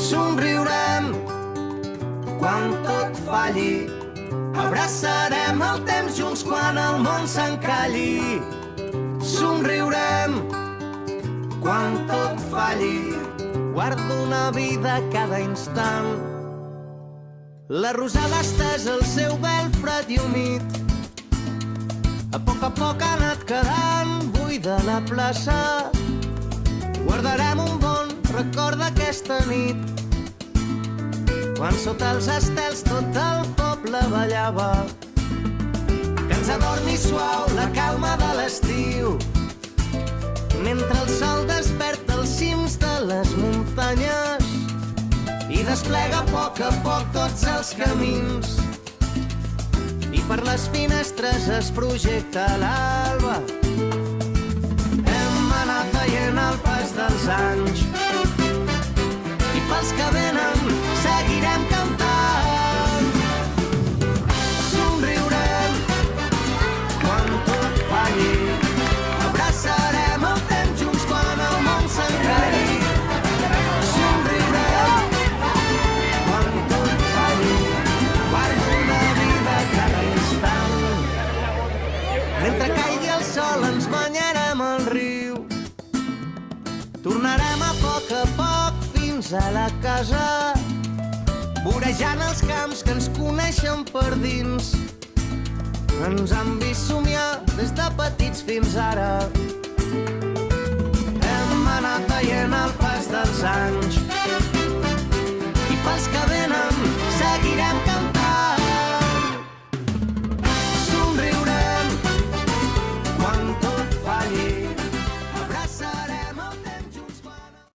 Somriurem quan tot falli, abraçarem el temps junts quan el món s'encalli. Somriurem quan tot falli, guardo una vida cada instant. La rosada estesa el seu vel fred i humit, a poc ha anat quedant buida la plaça. Guardarem un bon record d'aquesta nit, quan sota els estels tot el poble ballava. Que ens adormi suau la calma de l'estiu, mentre el sol desperta els cims de les muntanyes i desplega a poc tots els camins. I per les finestres es projecta l'alba. Hem anat veient el pas dels anys i pels que venen seguirem cantant. Somriurem quan tot falli, abraçarem el temps junts quan el món s'encalli. Somriurem quan tot falli, guardo una vida cada instant. Mentre caigui el sol ens banyarem al riu, tornarem a poc fins a la casa, vorejant els camps que ens coneixen per dins. Ens han vist somiar des de petits fins ara. Hem anat veient el pas dels anys